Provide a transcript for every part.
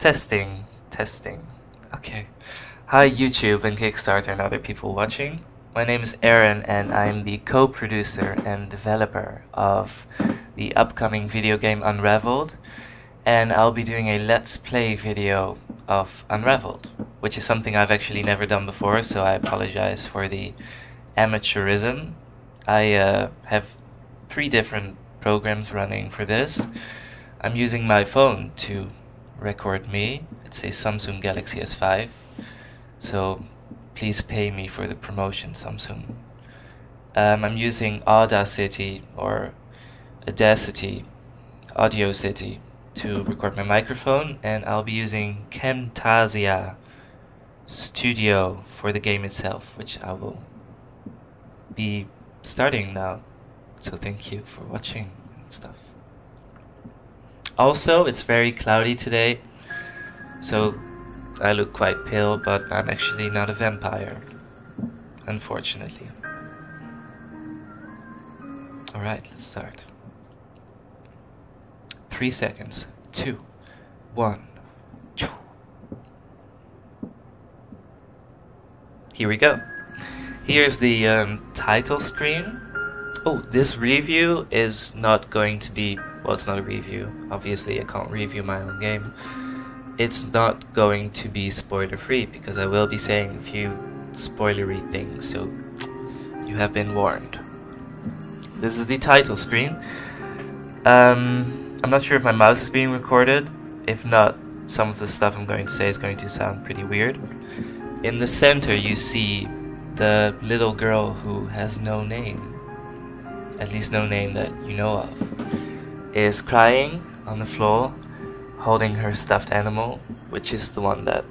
Testing, testing. Okay. Hi YouTube and Kickstarter and other people watching. My name is Aaron and I'm the co-producer and developer of the upcoming video game Unraveled, and I'll be doing a Let's Play video of Unraveled, which is something I've actually never done before, so I apologize for the amateurism. I have 3 different programs running for this. I'm using my phone to record me. It's a Samsung Galaxy S5, so please pay me for the promotion, Samsung. I'm using Audacity or Audacity, Audiocity, to record my microphone, and I'll be using Camtasia Studio for the game itself, which I will be starting now. So thank you for watching and stuff. Also, it's very cloudy today, so I look quite pale, but I'm actually not a vampire, unfortunately. Alright, let's start. 3 seconds. 2, 1. Here we go. Here's the title screen. Oh, this review is not going to be... Well, it's not a review. Obviously, I can't review my own game. It's not going to be spoiler-free, because I will be saying a few spoilery things, so you have been warned. This is the title screen. I'm not sure if my mouse is being recorded. If not, some of the stuff I'm going to say is going to sound pretty weird. In the center, you see the little girl who has no name. At least no name that you know of, is crying on the floor, holding her stuffed animal, which is the one that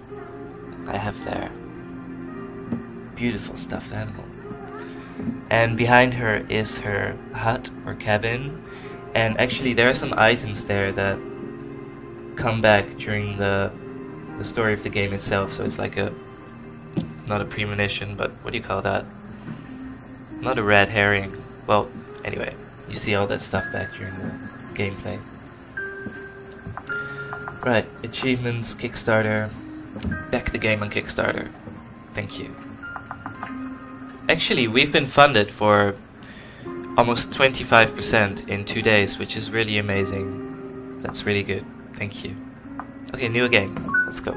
I have there. Beautiful stuffed animal. And behind her is her hut or cabin, and actually there are some items there that come back during the story of the game itself, so it's like a, not a premonition, but what do you call that? Not a red herring. Well, anyway, you see all that stuff back during the gameplay. Right, achievements, Kickstarter. Back the game on Kickstarter. Thank you. Actually, we've been funded for almost 25% in 2 days, which is really amazing. That's really good. Thank you. Okay, new game. Let's go.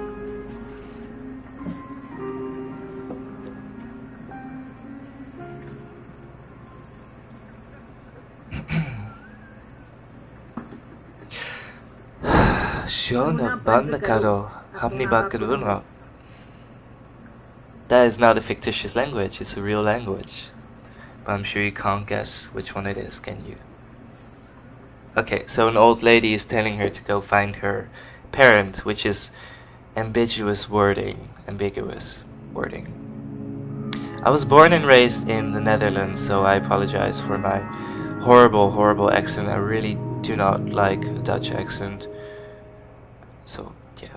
That is not a fictitious language, it's a real language. But I'm sure you can't guess which one it is, can you? Okay, so an old lady is telling her to go find her parent, which is ambiguous wording. I was born and raised in the Netherlands, so I apologize for my horrible accent. I really do not like a Dutch accent. So, yeah.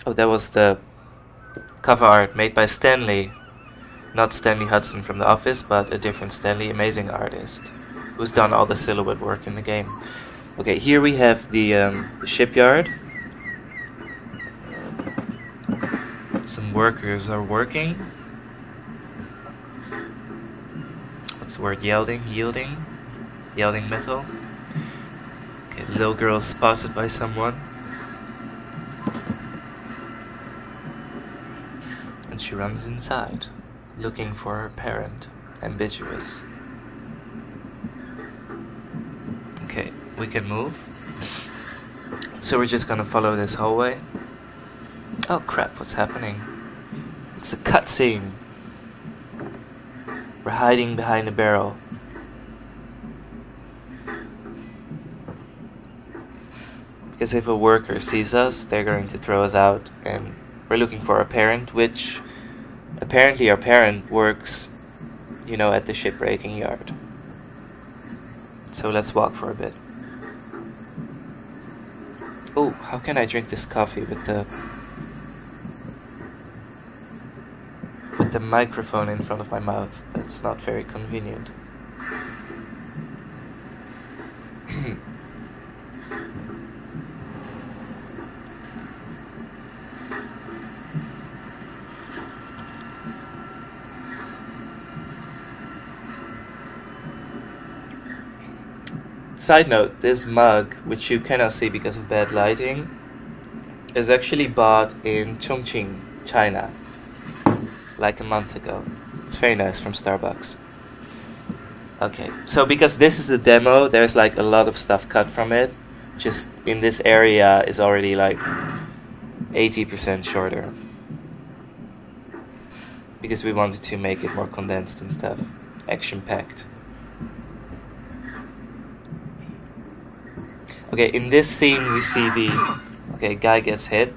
Oh, that was the cover art made by Stanley. Not Stanley Hudson from The Office, but a different Stanley, amazing artist, who's done all the silhouette work in the game. Okay, here we have the shipyard. Some workers are working. What's the word? Yielding metal. Okay, little girl spotted by someone. And she runs inside, looking for her parent. Ambiguous. Okay, we can move. So we're just gonna follow this hallway. Oh crap, what's happening? It's a cutscene. We're hiding behind a barrel. Because if a worker sees us, they're going to throw us out, and we're looking for our parent, which apparently our parent works, you know, at the shipbreaking yard. So let's walk for a bit. Oh, how can I drink this coffee with the microphone in front of my mouth? That's not very convenient. Side note, this mug, which you cannot see because of bad lighting, is actually bought in Chongqing, China, like a month ago. It's very nice, from Starbucks. Okay, so because this is a demo, there's like a lot of stuff cut from it. Just in this area is already like 80% shorter. Because we wanted to make it more condensed and stuff, action-packed. Okay, in this scene we see the guy gets hit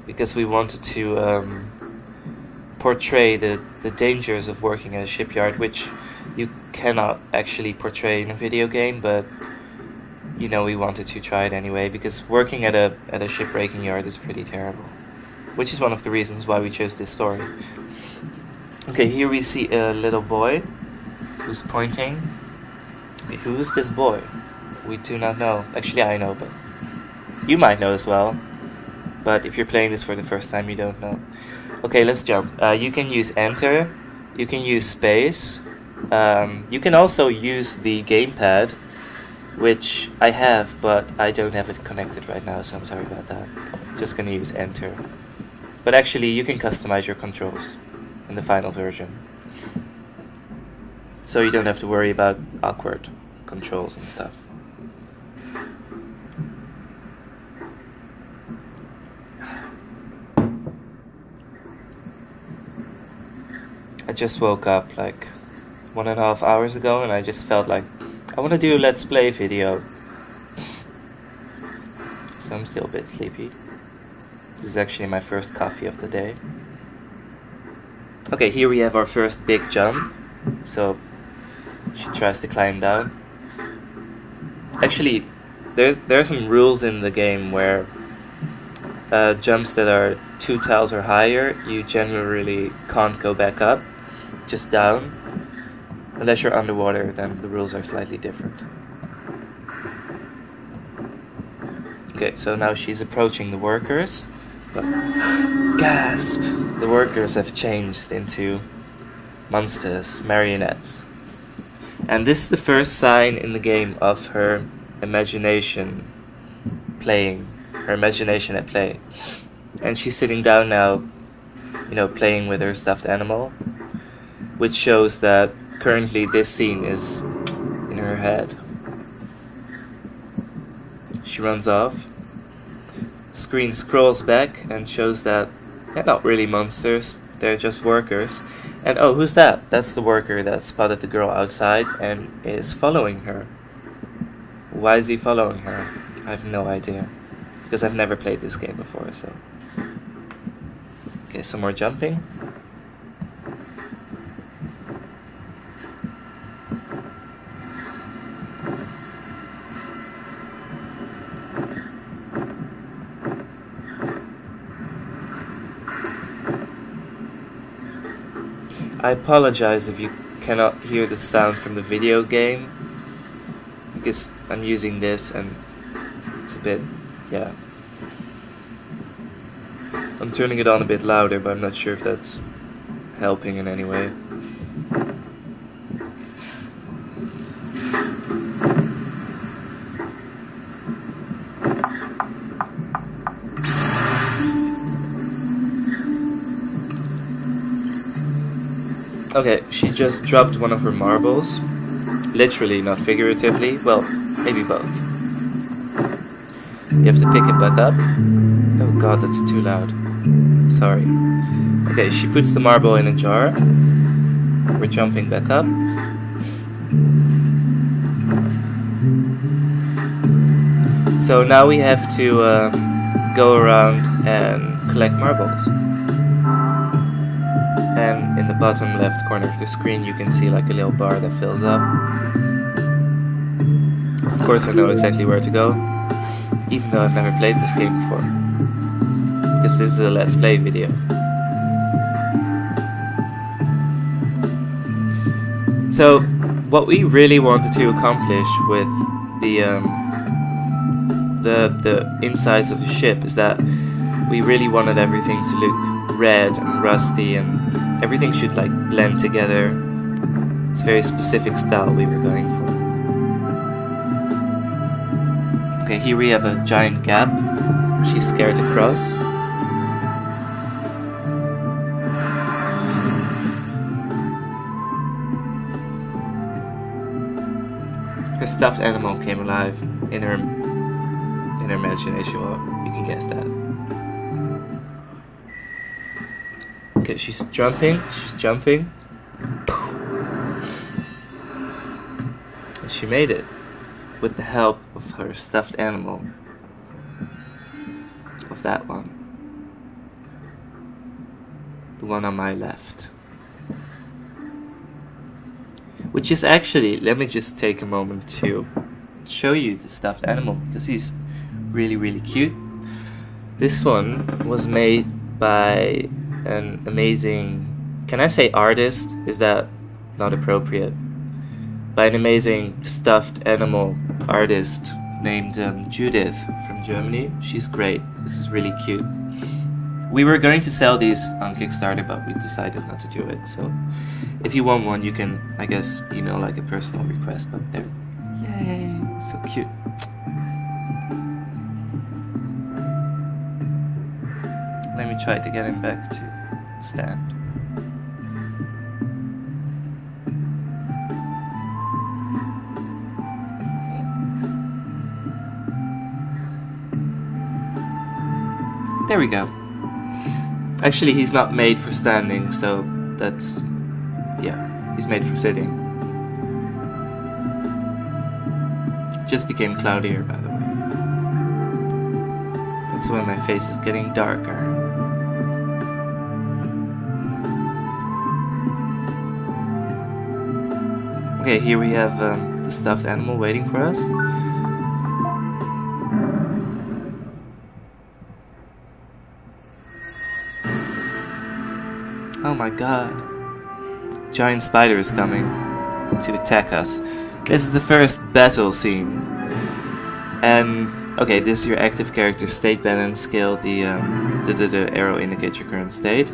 because we wanted to portray the dangers of working at a shipyard, which you cannot actually portray in a video game, but you know, we wanted to try it anyway because working at a shipbreaking yard is pretty terrible, which is one of the reasons why we chose this story. Okay, here we see a little boy who's pointing. Okay, who is this boy? We do not know. Actually, I know, but you might know as well. But if you're playing this for the first time, you don't know. Okay, let's jump. You can use enter. You can use space. You can also use the gamepad, which I have, but I don't have it connected right now, so I'm sorry about that. Just gonna use enter. But actually, you can customize your controls in the final version, so you don't have to worry about awkward controls and stuff. I just woke up like 1.5 hours ago and I just felt like I want to do a let's play video. So I'm still a bit sleepy. This is actually my first coffee of the day. Okay, here we have our first big jump. So she tries to climb down. Actually, there are some rules in the game where jumps that are 2 tiles or higher, you generally can't go back up, just down. Unless you're underwater, then the rules are slightly different. Okay, so now she's approaching the workers. But gasp! The workers have changed into monsters, marionettes. And this is the first sign in the game of her imagination playing. Her imagination at play. And she's sitting down now, you know, playing with her stuffed animal. Which shows that currently this scene is in her head. She runs off. Screen scrolls back and shows that they're not really monsters, they're just workers. And oh, who's that? That's the worker that spotted the girl outside and is following her. Why is he following her? I have no idea, because I've never played this game before, so. Okay, some more jumping. I apologize if you cannot hear the sound from the video game, because I'm using this and it's a bit, yeah. I'm turning it on a bit louder, but I'm not sure if that's helping in any way. Okay, she just dropped one of her marbles. Literally, not figuratively. Well, maybe both. You have to pick it back up. Oh god, that's too loud. Sorry. Okay, she puts the marble in a jar. We're jumping back up. So now we have to go around and collect marbles. And in the bottom left corner of the screen you can see like a little bar that fills up. Of course I know exactly where to go, even though I've never played this game before, because this is a let's play video. So what we really wanted to accomplish with the insides of the ship is that we really wanted everything to look red and rusty, and everything should like blend together. It's a very specific style we were going for. Okay, here we have a giant gap. She's scared to cross. Her stuffed animal came alive in her imagination. Well, you can guess that. Okay, she's jumping. And she made it with the help of her stuffed animal. Of that one. The one on my left. Which is actually, let me just take a moment to show you the stuffed animal, because he's really cute. This one was made by an amazing, can I say artist? Is that not appropriate? By an amazing stuffed animal artist named Judith from Germany. She's great. This is really cute. We were going to sell these on Kickstarter, but we decided not to do it. So if you want one, you can, I guess, email like a personal request, but they're, yay, so cute. Let me try to get him back to stand. There we go. Actually, he's not made for standing, so that's, yeah, he's made for sitting. Just became cloudier, by the way. That's why my face is getting darker. Okay, here we have the stuffed animal waiting for us. Oh my god. Giant spider is coming to attack us. This is the first battle scene. And okay, this is your active character state balance skill. The arrow indicates your current state.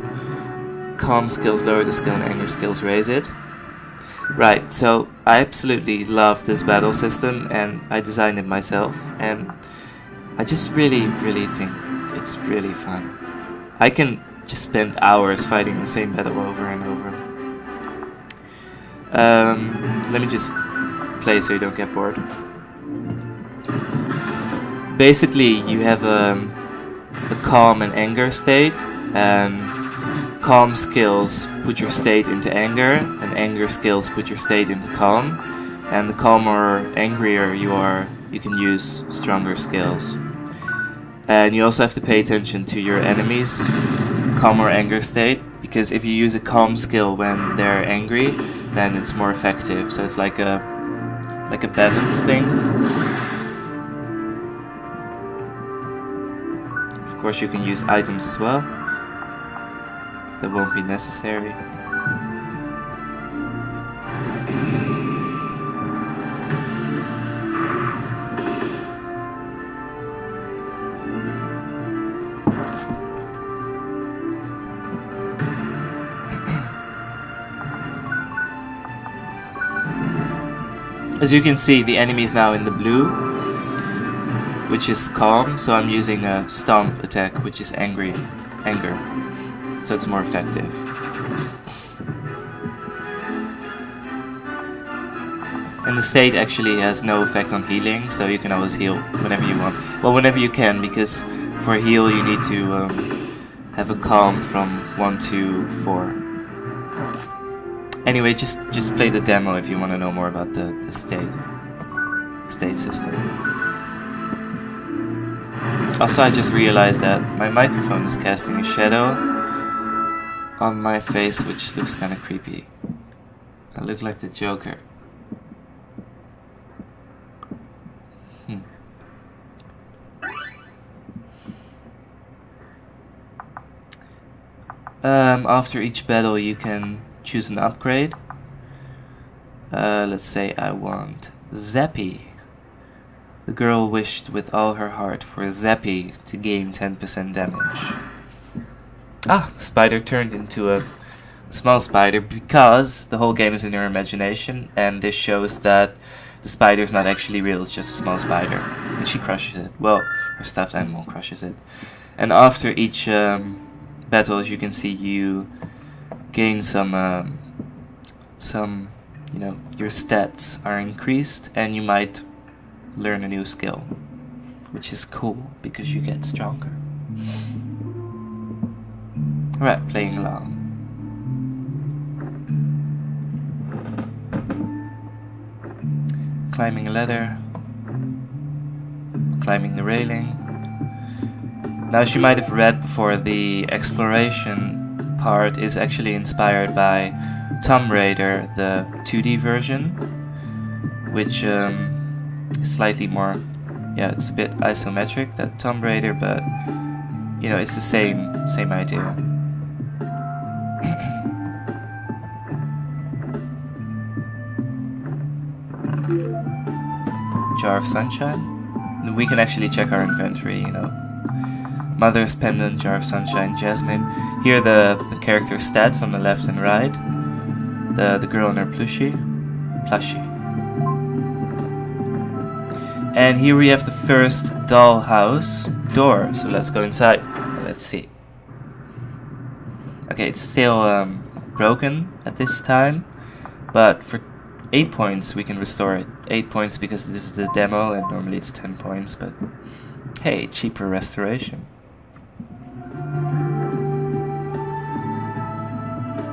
Calm skills lower the skill and anger skills raise it. Right, so I absolutely love this battle system and I designed it myself, and I just really think it's really fun. I can just spend hours fighting the same battle over and over. Let me just play so you don't get bored. Basically, you have a calm and anger state, and calm skills put your state into anger, and anger skills put your state into calm. And the calmer or angrier you are, you can use stronger skills. And you also have to pay attention to your enemies' calm or anger state, because if you use a calm skill when they're angry, then it's more effective. So it's like a balance thing. Of course, you can use items as well. That won't be necessary. As you can see, the enemy is now in the blue, which is calm, so I'm using a stomp attack, which is anger, so it's more effective. And the state actually has no effect on healing, so you can always heal whenever you want. Well, whenever you can, because for heal you need to have a calm from 1 to 4. Anyway, just play the demo if you want to know more about the state system. Also, I just realized that my microphone is casting a shadow on my face, which looks kind of creepy. I look like the Joker. After each battle you can choose an upgrade. Let's say I want Zappy. The girl wished with all her heart for Zappy to gain 10% damage. Ah, the spider turned into a small spider because the whole game is in your imagination, and this shows that the spider's not actually real, it's just a small spider. And she crushes it. Well, her stuffed animal crushes it. And after each battle, as you can see, you gain some, you know, your stats are increased, and you might learn a new skill, which is cool because you get stronger. Alright, playing along. Climbing a ladder, climbing the railing. Now, as you might have read before, the exploration part is actually inspired by Tomb Raider, the 2D version, which is slightly more, yeah, it's a bit isometric, that Tomb Raider, but you know, it's the same idea. Jar of Sunshine. We can actually check our inventory, you know. Mother's Pendant, Jar of Sunshine, Jasmine. Here are the character stats on the left and right. The girl and her plushie. And here we have the first dollhouse door. So let's go inside. Let's see. Okay, it's still broken at this time, but for 8 points we can restore it. 8 points because this is the demo and normally it's 10 points, but hey, cheaper restoration.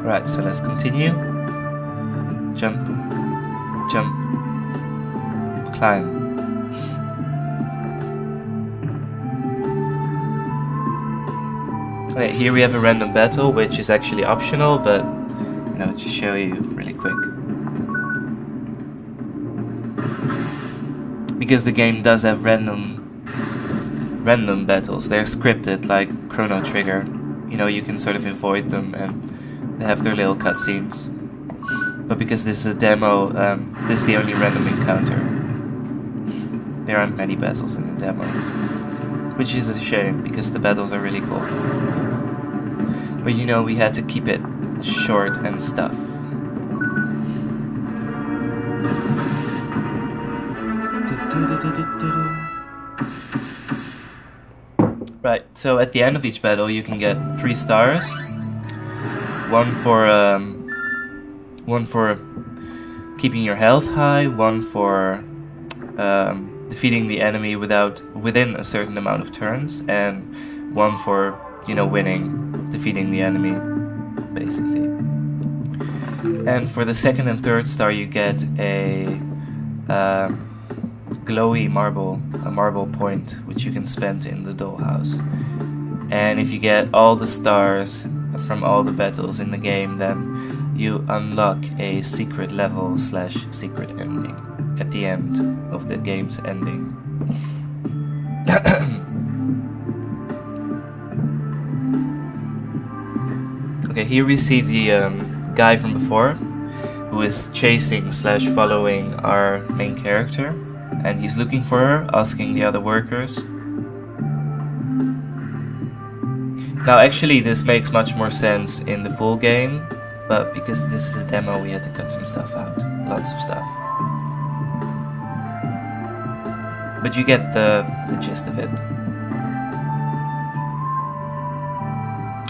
Right, so let's continue. Jump, jump, climb. Okay, here we have a random battle, which is actually optional, but you know, to show you really quick. Because the game does have random battles. They're scripted like Chrono Trigger. You know, you can sort of avoid them and they have their little cutscenes. But because this is a demo, this is the only random encounter. There aren't many battles in the demo, which is a shame because the battles are really cool. But you know, we had to keep it short and stuff. Right, so at the end of each battle you can get 3 stars. One for keeping your health high, one for defeating the enemy within a certain amount of turns, and one for, you know, defeating the enemy, basically. And for the 2nd and 3rd star you get a glowy marble, a marble point, which you can spend in the dollhouse. And if you get all the stars from all the battles in the game, then you unlock a secret level / secret ending at the end of the game's ending. Okay, here we see the guy from before, who is chasing / following our main character, and he's looking for her, asking the other workers. Now actually this makes much more sense in the full game, but because this is a demo we had to cut some stuff out, lots of stuff. But you get the gist of it.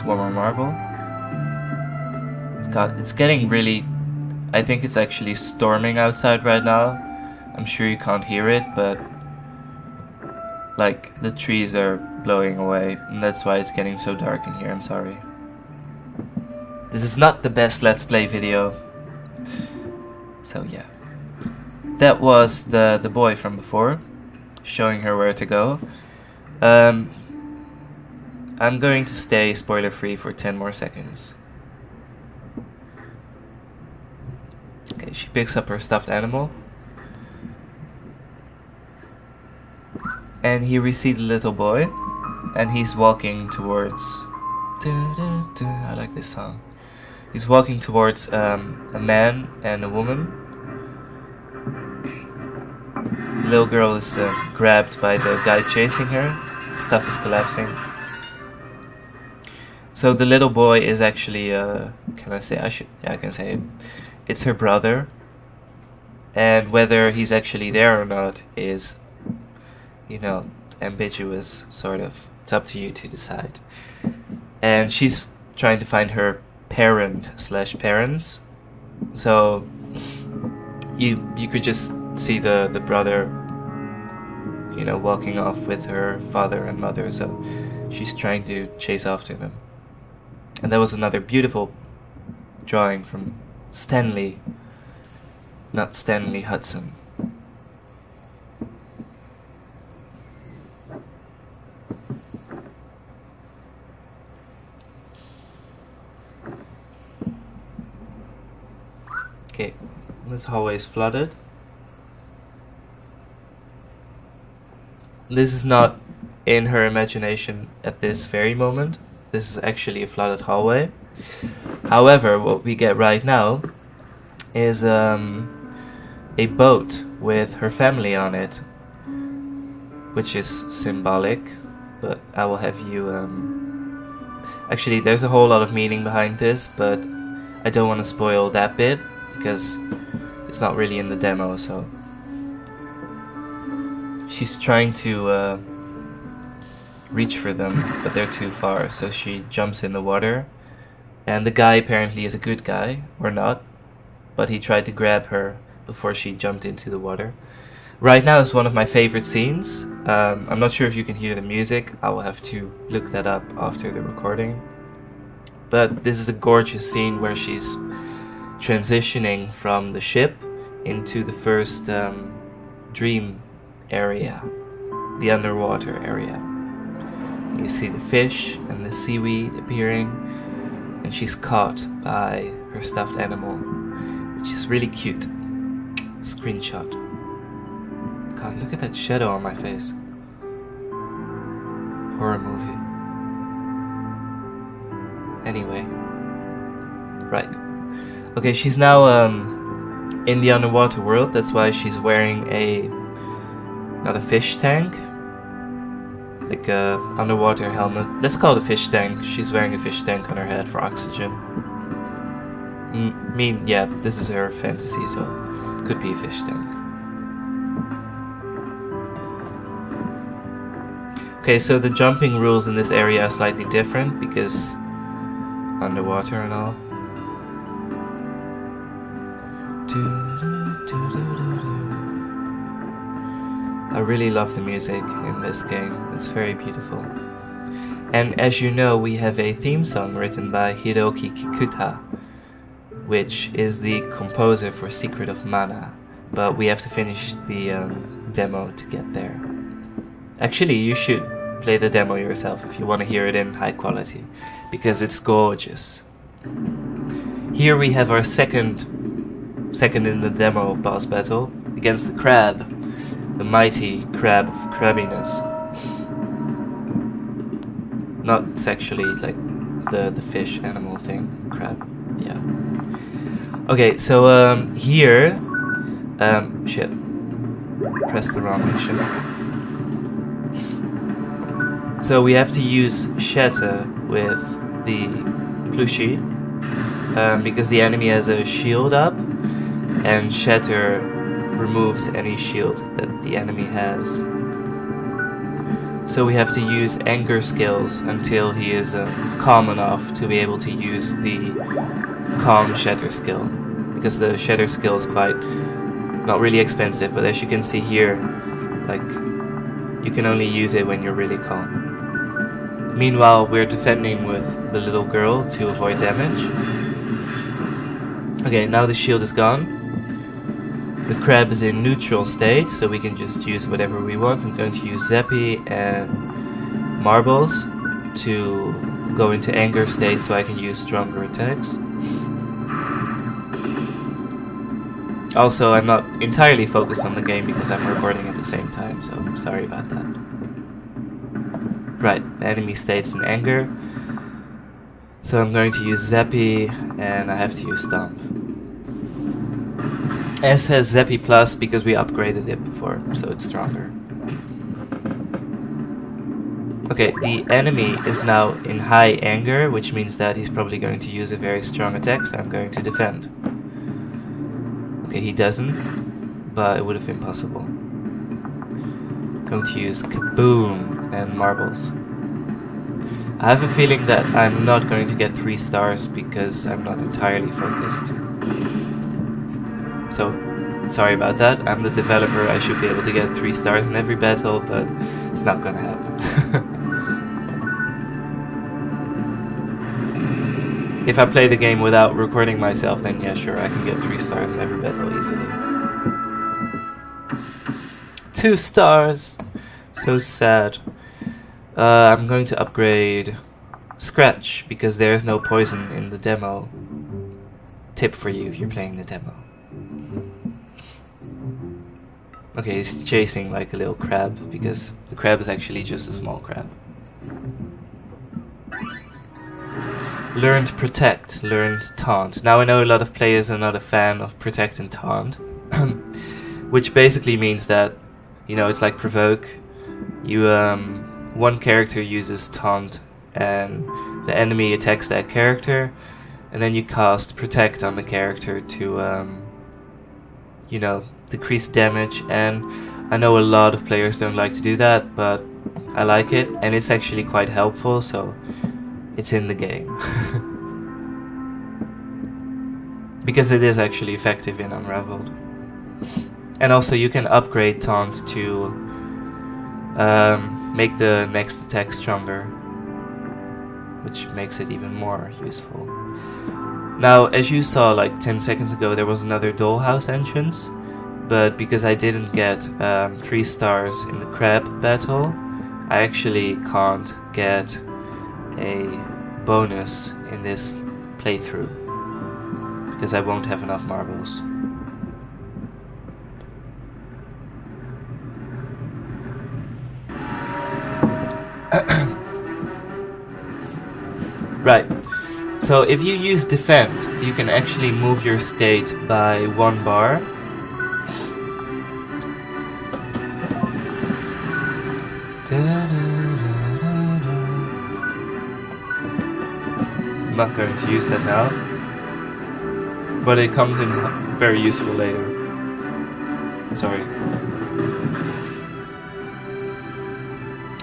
One more marble. It's getting really... I think it's actually storming outside right now. I'm sure you can't hear it, but like the trees are blowing away, and that's why it's getting so dark in here. I'm sorry. This is not the best Let's Play video. So yeah. That was the boy from before, showing her where to go. I'm going to stay spoiler free for 10 more seconds. Okay, she picks up her stuffed animal. And here we see the little boy, and he's walking towards... I like this song. He's walking towards a man and a woman. The little girl is grabbed by the guy chasing her. Stuff is collapsing. So the little boy is actually, can I say? Yeah, I can say it. It's her brother. And whether he's actually there or not is, you know, ambiguous, sort of. It's up to you to decide. And she's trying to find her parent/parents. So you could just see the brother, you know, walking off with her father and mother. So she's trying to chase after them. And that was another beautiful drawing from Stanley, not Stanley Hudson. Okay, this hallway is flooded. This is not in her imagination at this very moment. This is actually a flooded hallway. However, what we get right now is a boat with her family on it, which is symbolic, but I will have you... Actually, there's a whole lot of meaning behind this, but I don't want to spoil that bit, because it's not really in the demo, so... She's trying to reach for them, but they're too far, so she jumps in the water. And the guy apparently is a good guy, or not, but he tried to grab her before she jumped into the water. Right now is one of my favorite scenes. I'm not sure if you can hear the music. I will have to look that up after the recording. But this is a gorgeous scene where she's transitioning from the ship into the first dream area, the underwater area. You see the fish and the seaweed appearing, and she's caught by her stuffed animal, which is really cute. Screenshot. God, look at that shadow on my face. Horror movie. Anyway. Right. Okay, she's now in the underwater world. That's why she's wearing not a fish tank, like a underwater helmet. Let's call it a fish tank. She's wearing a fish tank on her head for oxygen. Yeah, this is her fantasy, so it could be a fish tank. Okay, so the jumping rules in this area are slightly different because underwater and all. I really love the music in this game. It's very beautiful. And as you know, we have a theme song written by Hiroki Kikuta, which is the composer for Secret of Mana. But we have to finish the demo to get there. Actually, you should play the demo yourself if you want to hear it in high quality, because it's gorgeous. Here we have our second in the demo boss battle against the crab, the mighty crab of crabbiness. Not sexually, like the fish animal thing, crab. Yeah. Okay, so here, shit, press the wrong mission. So we have to use Shatter with the plushie, because the enemy has a shield up, and Shatter removes any shield that the enemy has. So we have to use anger skills until he is calm enough to be able to use the calm Shatter skill, because the Shatter skill is quite not really expensive, but as you can see here, like, you can only use it when you're really calm. Meanwhile, we're defending with the little girl to avoid damage. Okay, now the shield is gone. The crab is in neutral state, so we can just use whatever we want. I'm going to use Zappy and Marbles to go into anger state so I can use stronger attacks. Also, I'm not entirely focused on the game because I'm recording at the same time, so sorry about that. Right, the enemy stays in anger. So I'm going to use Zappy, and I have to use Stomp. S has Zappy Plus because we upgraded it before, so it's stronger. Okay, the enemy is now in high anger, which means that he's probably going to use a very strong attack, so I'm going to defend. Okay, he doesn't. but it would have been possible. Going to use Kaboom and marbles. I have a feeling that I'm not going to get 3 stars because I'm not entirely focused. So, sorry about that. I'm the developer. I should be able to get 3 stars in every battle, but it's not gonna happen. If I play the game without recording myself, then yeah, sure, I can get 3 stars in every battle easily. 2 stars! So sad. I'm going to upgrade Scratch, because there's no poison in the demo. Tip for you if you're playing the demo. Okay, he's chasing like a little crab, because the crab is actually just a small crab. Learned Protect, learned Taunt. Now I know a lot of players are not a fan of Protect and Taunt, which basically means that, you know, it's like Provoke. You, one character uses Taunt and the enemy attacks that character, and then you cast Protect on the character to, you know, decrease damage. And I know a lot of players don't like to do that, but I like it, and it's actually quite helpful, so it's in the game. Because it is actually effective in Unraveled. And also you can upgrade Taunt to make the next attack stronger, which makes it even more useful. Now, as you saw like 10 seconds ago, there was another dollhouse entrance, but because I didn't get 3 stars in the crab battle, I actually can't get a bonus in this playthrough, because I won't have enough marbles. Right, so if you use Defend, you can actually move your state by 1 bar. I'm not going to use that now, but it comes in very useful later. Sorry.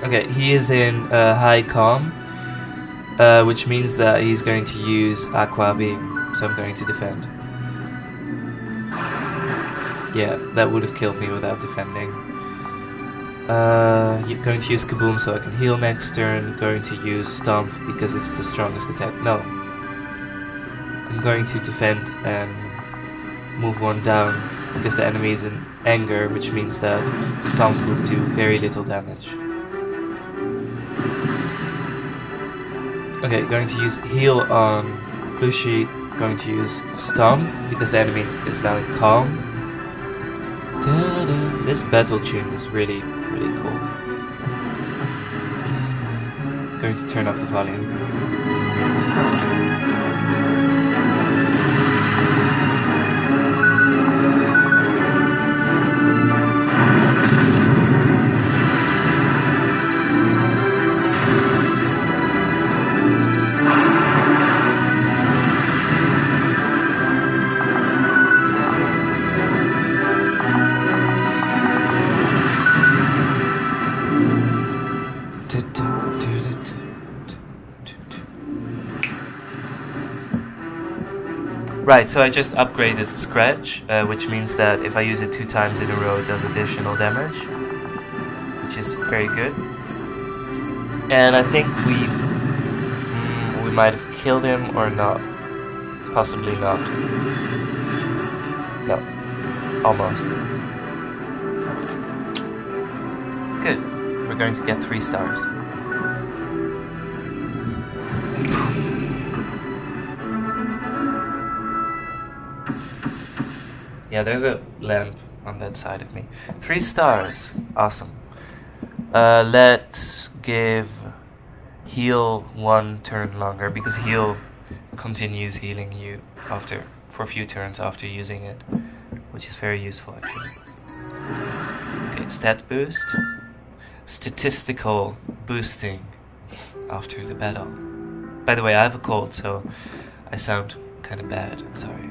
Okay, he is in High Calm, which means that he's going to use Aqua Beam, so I'm going to defend. Yeah, that would have killed me without defending. You're going to use Kaboom so I can heal next turn. Going to use Stomp because it's the strongest attack. No. I'm going to defend and move 1 down because the enemy is in anger, which means that Stomp would do very little damage. Okay, going to use Heal on Plushie. Going to use Stomp because the enemy is now in Calm. This battle tune is really cool. Going to turn up the volume. Right, so I just upgraded Scratch, which means that if I use it 2 times in a row, it does additional damage, which is very good. And I think we might have killed him or not. Possibly not. No, almost. Good. We're going to get 3 stars. Yeah, there's a lamp on that side of me. 3 stars. Awesome. Let's give heal 1 turn longer, because heal continues healing you for a few turns after using it, which is very useful actually. Okay, stat boost. Statistical boosting after the battle. By the way, I have a cold, so I sound kind of bad. I'm sorry.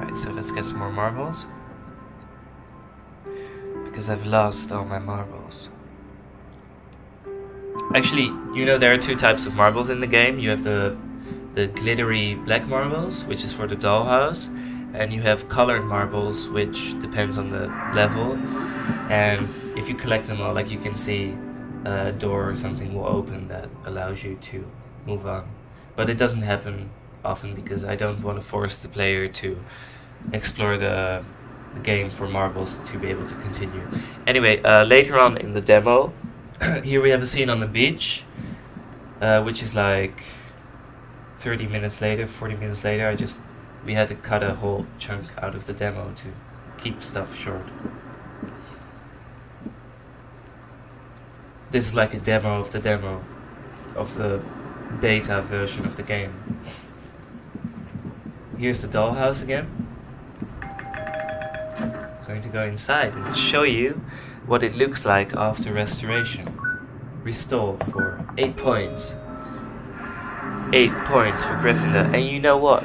Alright, so let's get some more marbles. Because I've lost all my marbles. Actually, you know there are two types of marbles in the game. You have the glittery black marbles, which is for the dollhouse, and you have colored marbles, which depends on the level. And if you collect them all, like you can see, a door or something will open that allows you to move on. But it doesn't happen often because I don't want to force the player to explore the game for marbles to be able to continue. Anyway, later on in the demo, here we have a scene on the beach, which is like 30 minutes later, 40 minutes later. We had to cut a whole chunk out of the demo to keep stuff short. This is like a demo of the beta version of the game. Here's the dollhouse again. I'm going to go inside and show you what it looks like after restoration. Restore for 8 points. 8 points for Gryffindor. And you know what?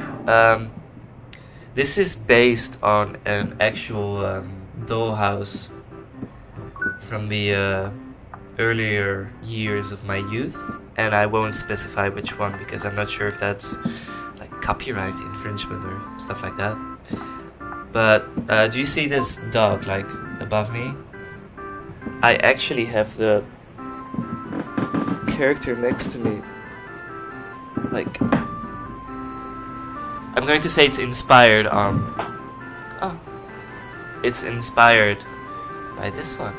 This is based on an actual dollhouse from the earlier years of my youth, and I won't specify which one because I'm not sure if that's like copyright infringement or stuff like that. But do you see this dog like above me? I actually have the character next to me. Like, I'm going to say it's inspired on... Oh. It's inspired by this one.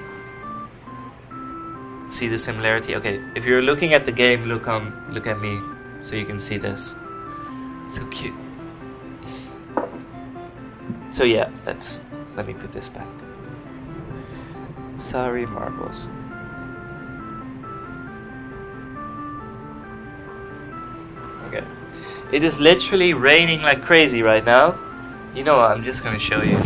See the similarity? Okay, if you're looking at the game, look at me so you can see this. So cute. So yeah, let me put this back. Sorry, marbles. Okay. It is literally raining like crazy right now. You know what, I'm just gonna show you.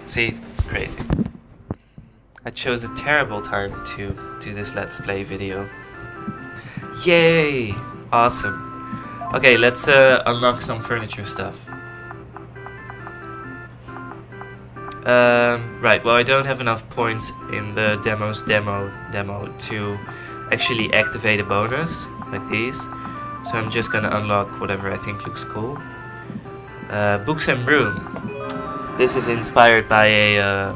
See, it's crazy. I chose a terrible time to do this Let's Play video. Yay! Awesome. Okay, let's unlock some furniture stuff. Right, well I don't have enough points in the demo to actually activate a bonus like these. So I'm just gonna unlock whatever I think looks cool. Books and Broom. This is inspired by a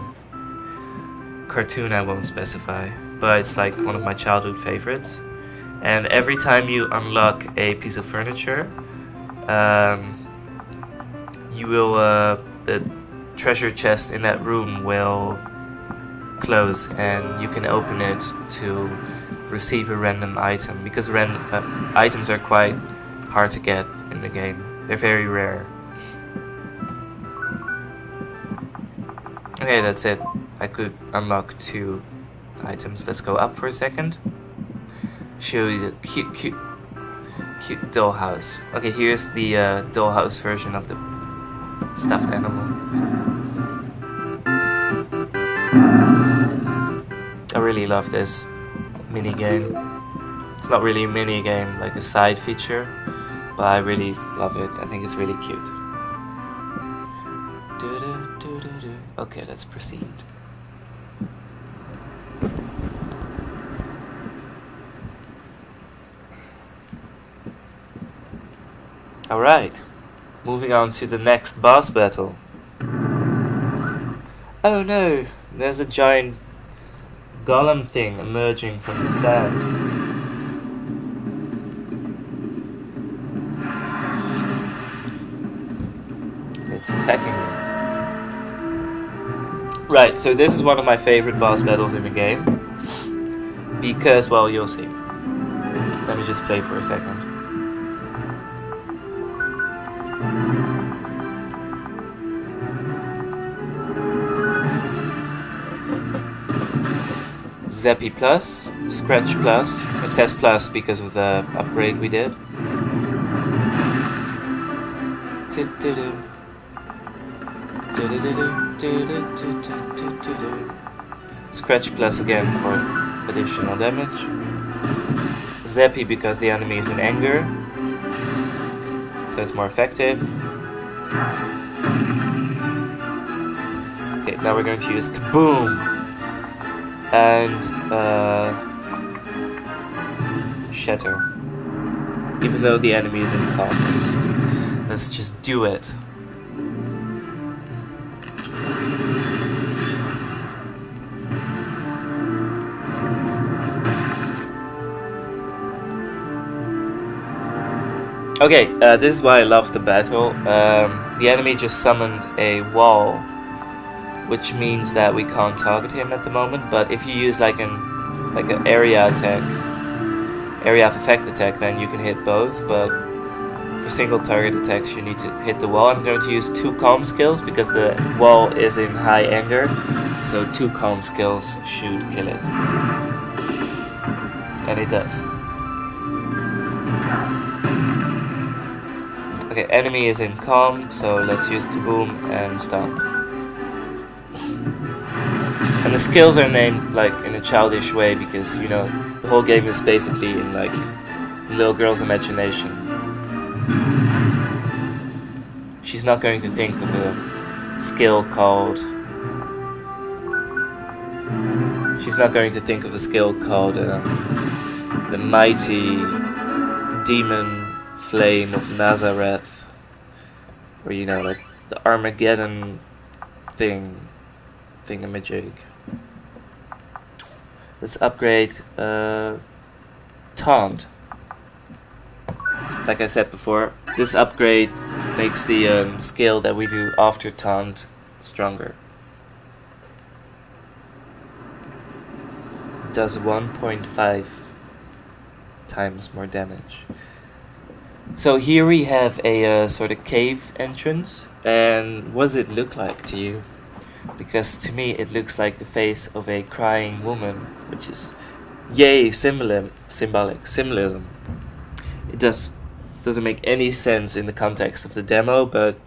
cartoon I won't specify, but it's like one of my childhood favorites. And every time you unlock a piece of furniture, you will the treasure chest in that room will close, and you can open it to receive a random item. Because items are quite hard to get in the game; they're very rare. Okay, that's it. I could unlock 2 items. Let's go up for a second. Show you the cute dollhouse. Okay, here's the dollhouse version of the stuffed animal. I really love this mini game. It's not really a mini game, like a side feature, but I really love it. I think it's really cute. Okay, let's proceed. Alright, moving on to the next boss battle. Oh no, there's a giant golem thing emerging from the sand. It's attacking me. Right, so this is one of my favorite boss battles in the game. Because, well, you'll see. Let me just play for a second. Zappy Plus, Scratch Plus. It says Plus because of the upgrade we did. Scratch Plus again for additional damage. Zappy because the enemy is in anger, so it's more effective. Okay, now we're going to use Kaboom and Shatter. Even though the enemy is in calm, let's just do it. Okay, this is why I love the battle. The enemy just summoned a wall, which means that we can't target him at the moment. But if you use like an area attack, area of effect attack, then you can hit both. But for single target attacks, you need to hit the wall. I'm going to use 2 calm skills because the wall is in high anger, so 2 calm skills should kill it, and it does. Okay, enemy is in calm, so let's use Kaboom and stop. And the skills are named like in a childish way because, you know, the whole game is basically in like a little girl's imagination. She's not going to think of a skill called... She's not going to think of a skill called the mighty demon flame of Nazareth, or, you know, like the Armageddon thingamajig. Let's upgrade Taunt. Like I said before, this upgrade makes the skill that we do after Taunt stronger. It does 1.5 times more damage. So here we have a sort of cave entrance, and what does it look like to you? Because to me it looks like the face of a crying woman, which is yay symbolism. It doesn't make any sense in the context of the demo, but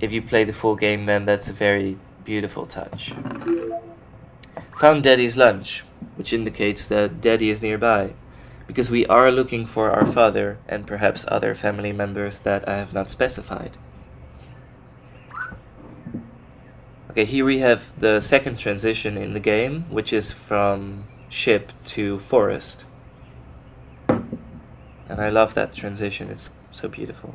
if you play the full game, then that's a very beautiful touch. Found Daddy's lunch, which indicates that Daddy is nearby, because we are looking for our father and perhaps other family members that I have not specified. Okay, here we have the second transition in the game, which is from ship to forest. And I love that transition, it's so beautiful.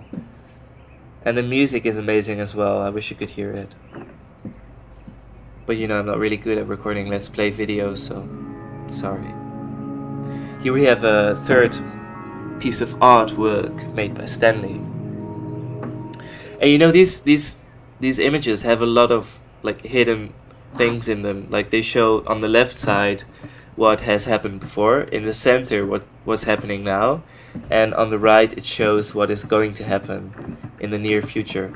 And the music is amazing as well, I wish you could hear it. But you know, I'm not really good at recording Let's Play videos, so sorry. Here we have a third piece of artwork made by Stanley. And you know, these images have a lot of like hidden things in them. Like they show on the left side what has happened before, in the center what's happening now, and on the right it shows what is going to happen in the near future,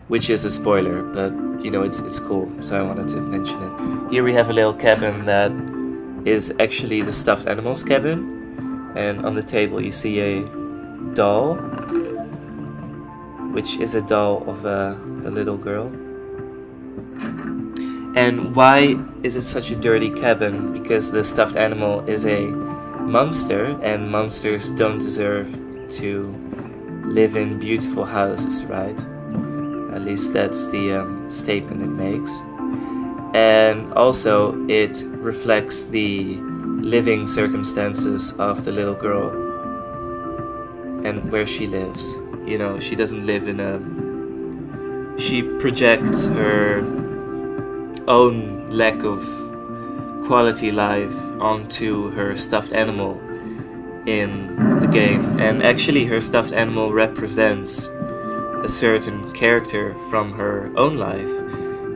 which is a spoiler, but you know, it's cool, so I wanted to mention it. Here we have a little cabin that is actually the stuffed animals cabin, and on the table you see a doll, which is a doll of the little girl. And why is it such a dirty cabin? Because the stuffed animal is a monster, and monsters don't deserve to live in beautiful houses, right? At least that's the statement it makes. And also it reflects the living circumstances of the little girl and where she lives. You know, she doesn't live in a... She projects her own lack of quality life onto her stuffed animal in the game. And actually her stuffed animal represents a certain character from her own life.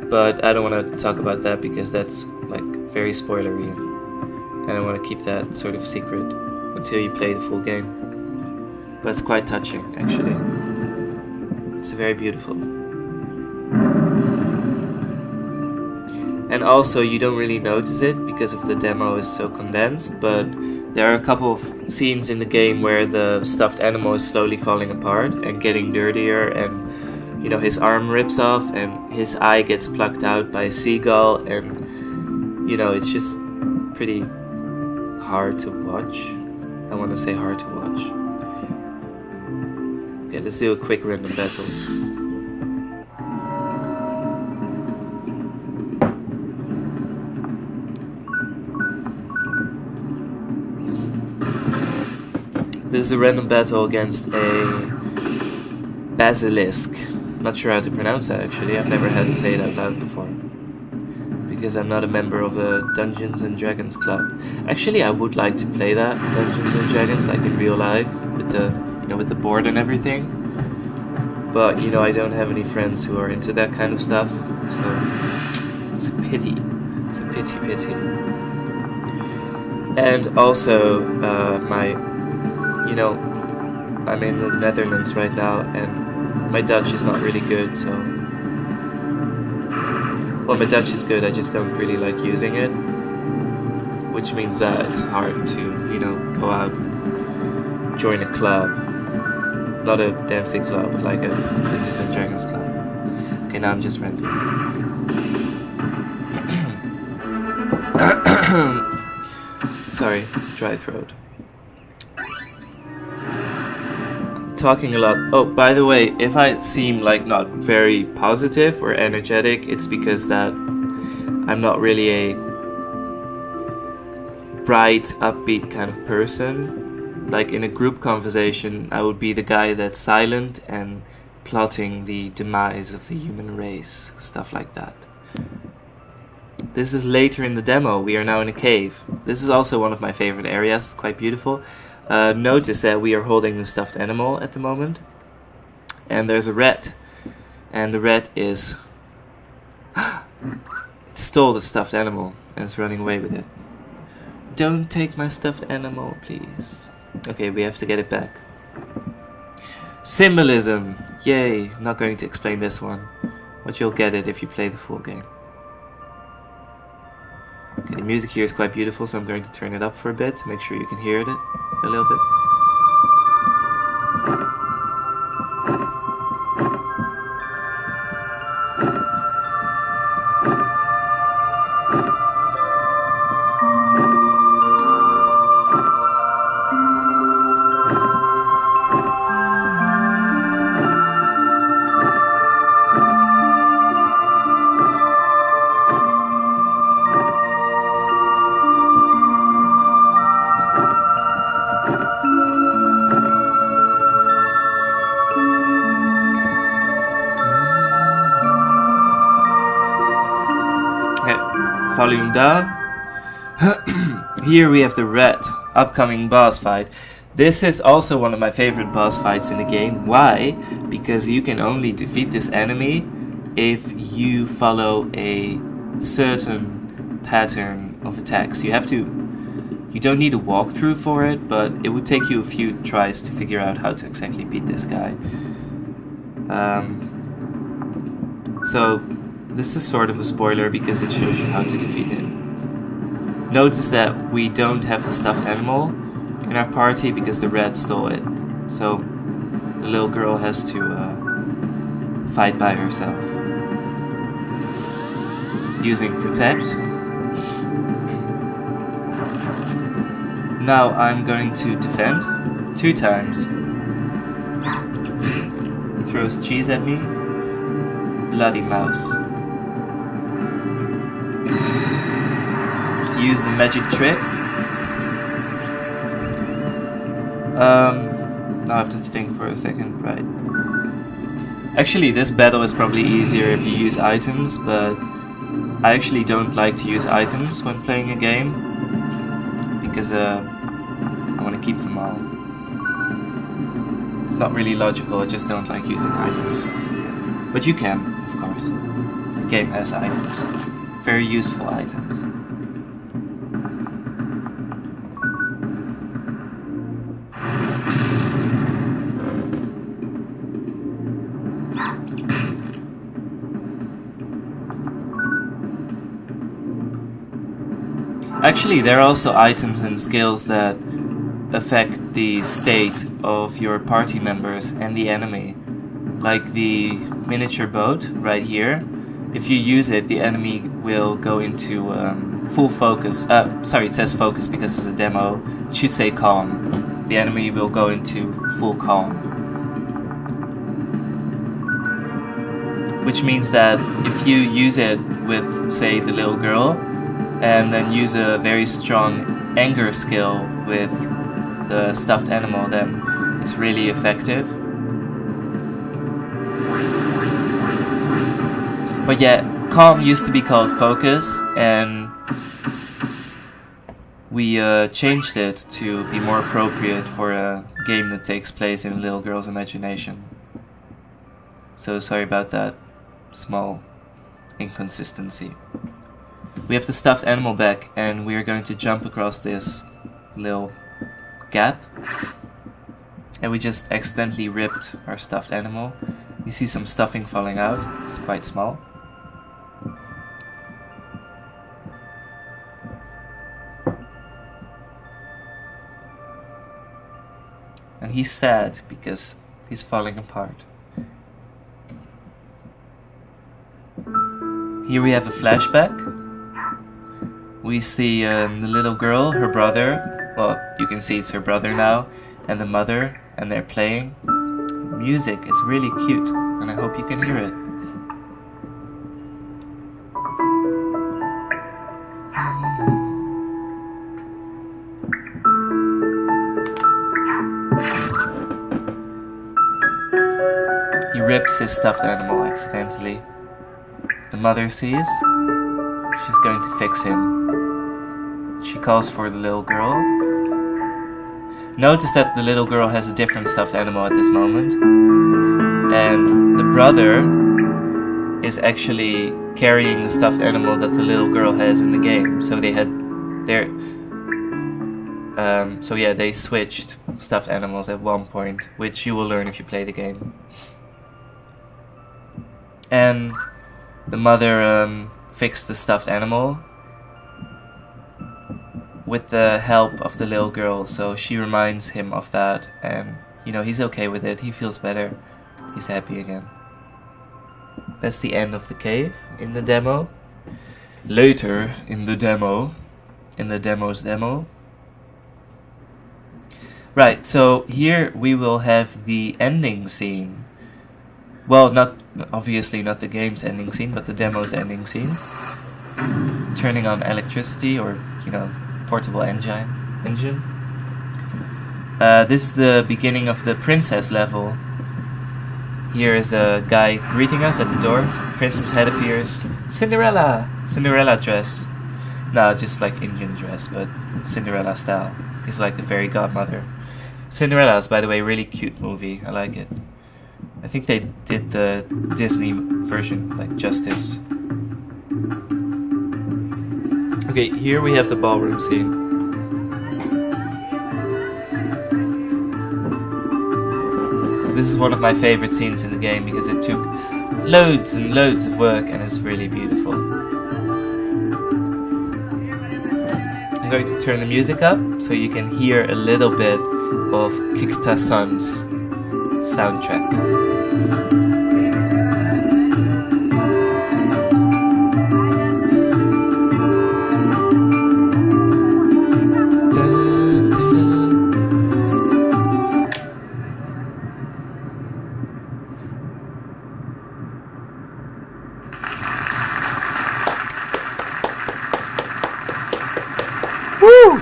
But I don't want to talk about that because that's like very spoilery, and I want to keep that sort of secret until you play the full game. But it's quite touching, actually. It's very beautiful. And also you don't really notice it because of the demo is so condensed, but there are a couple of scenes in the game where the stuffed animal is slowly falling apart and getting dirtier, and you know, his arm rips off and his eye gets plucked out by a seagull, and you know, it's just pretty hard to watch. I want to say hard to watch. Okay, let's do a quick random battle. This is a random battle against a basilisk. Not sure how to pronounce that actually. I've never had to say it out loud before. Because I'm not a member of a Dungeons and Dragons club. Actually, I would like to play that Dungeons and Dragons like in real life with the with the board and everything. But I don't have any friends who are into that kind of stuff. So it's a pity. It's a pity. And also I'm in the Netherlands right now, and my Dutch is not really good, so... Well, my Dutch is good, I just don't really like using it. Which means that it's hard to, go out, join a club. Not a dancing club, but like a Dungeons and Dragons club. Okay, now I'm just ranting. Sorry, dry throat. Talking a lot. Oh, by the way, if I seem like not very positive or energetic, it's because that I'm not really a bright, upbeat kind of person. Like in a group conversation, I would be the guy that's silent and plotting the demise of the human race, stuff like that. This is later in the demo. We are now in a cave. This is also one of my favorite areas. It's quite beautiful. Notice that we are holding the stuffed animal at the moment, and there's a rat, and the rat is it stole the stuffed animal and is running away with it. Don't take my stuffed animal, please. Okay, we have to get it back. Symbolism, yay! Not going to explain this one, but you'll get it if you play the full game. Okay, the music here is quite beautiful, so I'm going to turn it up for a bit to make sure you can hear it a little bit. Volume down. Here we have the red upcoming boss fight. This is also one of my favorite boss fights in the game. Why? Because you can only defeat this enemy if you follow a certain pattern of attacks. You don't need a walkthrough for it, but it would take you a few tries to figure out how to exactly beat this guy. So this is sort of a spoiler because it shows you how to defeat him. Notice that we don't have the stuffed animal in our party because the rat stole it. So the little girl has to fight by herself. Using Protect. Now I'm going to defend 2 times. He throws cheese at me. Bloody mouse. Use the magic trick. Now I have to think for a second, right. Actually, this battle is probably easier if you use items, but I actually don't like to use items when playing a game, because I want to keep them all. It's not really logical, I just don't like using items. But you can, of course. The game has items. Very useful items. Actually, there are also items and skills that affect the state of your party members and the enemy. Like the miniature boat right here. If you use it, the enemy will go into full focus. Sorry, it says focus because it's a demo. It should say calm. the enemy will go into full calm. Which means that if you use it with, say, the little girl, and then use a very strong anger skill with the stuffed animal, then it's really effective. But yeah, calm used to be called focus, and we changed it to be more appropriate for a game that takes place in a little girl's imagination. So sorry about that small inconsistency. We have the stuffed animal back, and we are going to jump across this little gap. And we just accidentally ripped our stuffed animal. You see some stuffing falling out. It's quite small. And he's sad because he's falling apart. Here we have a flashback. We see the little girl, her brother, well, you can see it's her brother now, and the mother, and they're playing. The music is really cute, and I hope you can hear it. He rips his stuffed animal accidentally. The mother sees. She's going to fix him. She calls for the little girl. Notice that the little girl has a different stuffed animal at this moment. And the brother is actually carrying the stuffed animal that the little girl has in the game. So they had their... so yeah, they switched stuffed animals at one point, which you will learn if you play the game. And the mother fixed the stuffed animal with the help of the little girl, so she reminds him of that, and you know, he's okay with it, he feels better, he's happy again. That's the end of the cave in the demo. Later in the demo's demo. Right, so here we will have the ending scene. Well, obviously not the game's ending scene, but the demo's ending scene. Turning on electricity, or, you know, portable engine. This is the beginning of the princess level. Here is a guy greeting us at the door. Princess head appears. Cinderella! Cinderella dress. No, just like Indian dress, but Cinderella style. He's like the fairy godmother. Cinderella is, by the way, a really cute movie. I like it. I think they did the Disney version, like justice. Okay, here we have the ballroom scene. This is one of my favorite scenes in the game because it took loads and loads of work and it's really beautiful. I'm going to turn the music up so you can hear a little bit of Kikuta-san's soundtrack. Woo!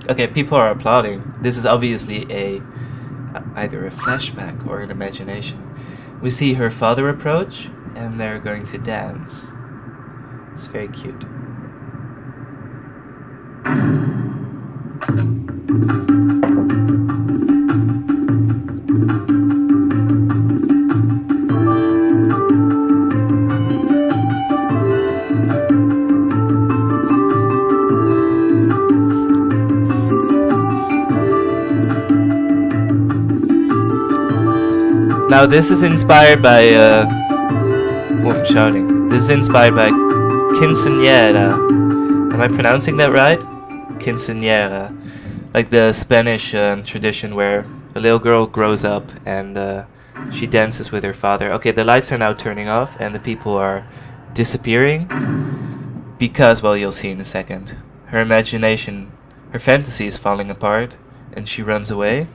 Okay, people are applauding. This is obviously either a flashback or an imagination. We see her father approach, and they're going to dance. It's very cute. Now this is inspired by, oh, I'm shouting. This is inspired by quinceañera. Am I pronouncing that right? Quinceañera. Like the Spanish tradition where a little girl grows up and she dances with her father. Okay, the lights are now turning off and the people are disappearing. because, well, you'll see in a second, her imagination, her fantasy is falling apart, and she runs away.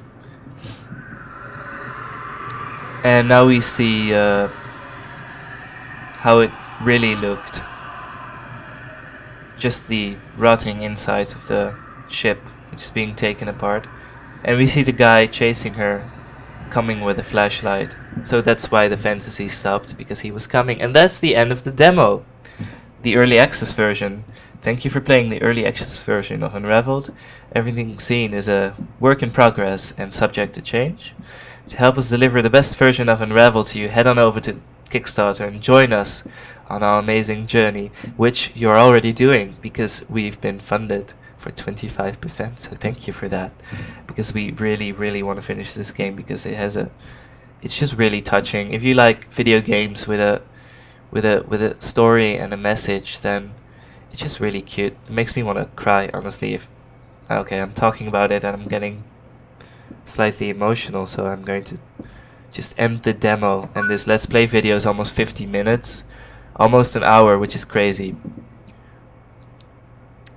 And now we see how it really looked. Just the rotting insides of the ship, which is being taken apart. And we see the guy chasing her, coming with a flashlight. So that's why the fantasy stopped, because he was coming. And that's the end of the demo. The early access version. Thank you for playing the early access version of Unraveled. Everything seen is a work in progress and subject to change. To help us deliver the best version of Unraveled to you, head on over to Kickstarter and join us on our amazing journey, which you're already doing because we've been funded for 25%. So thank you for that, because we really want to finish this game, because it's just really touching. If you like video games with a story and a message, then it's just really cute. It makes me want to cry, honestly. Okay, I'm talking about it and I'm getting slightly emotional, so I'm going to just end the demo. And this Let's Play video is almost 50 minutes, almost an hour, which is crazy.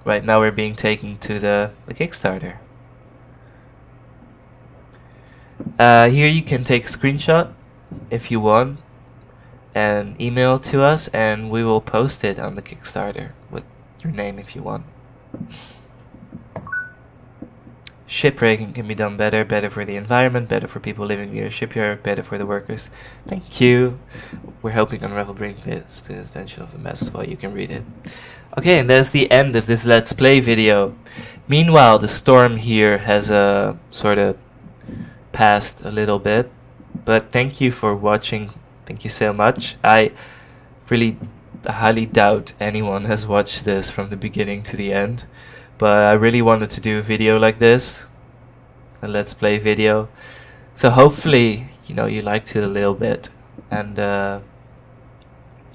Right now we're being taken to the Kickstarter. Here you can take a screenshot if you want and email to us, and we will post it on the Kickstarter with your name if you want. Shipwrecking can be done better for the environment, better for people living near a shipyard, better for the workers. Thank you. We're helping Unravel bring this to the attention of the masses while you can read it. Okay, and that's the end of this Let's Play video. Meanwhile, the storm here has sort of passed a little bit, but thank you for watching. Thank you so much. I really highly doubt anyone has watched this from the beginning to the end, but I really wanted to do a video like this, a Let's Play video. So hopefully, you know, you liked it a little bit. And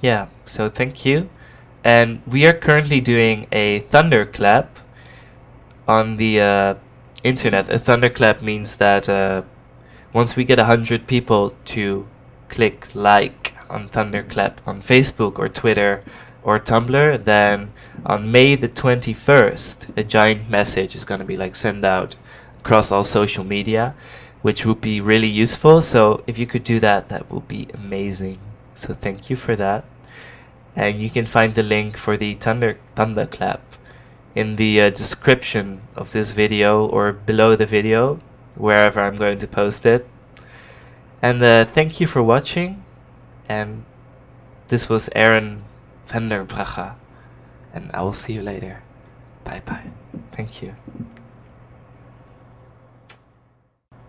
yeah, so thank you. And we are currently doing a thunderclap on the internet. A thunderclap means that once we get 100 people to click like on thunderclap on Facebook or Twitter or Tumblr, then on May the 21st, a giant message is going to be like sent out across all social media, which would be really useful. So if you could do that, that would be amazing. So thank you for that. And you can find the link for the thunderclap in the description of this video or below the video, wherever I'm going to post it. And thank you for watching. And this was Aaron Vanderbracha, and I will see you later. Bye bye. Thank you.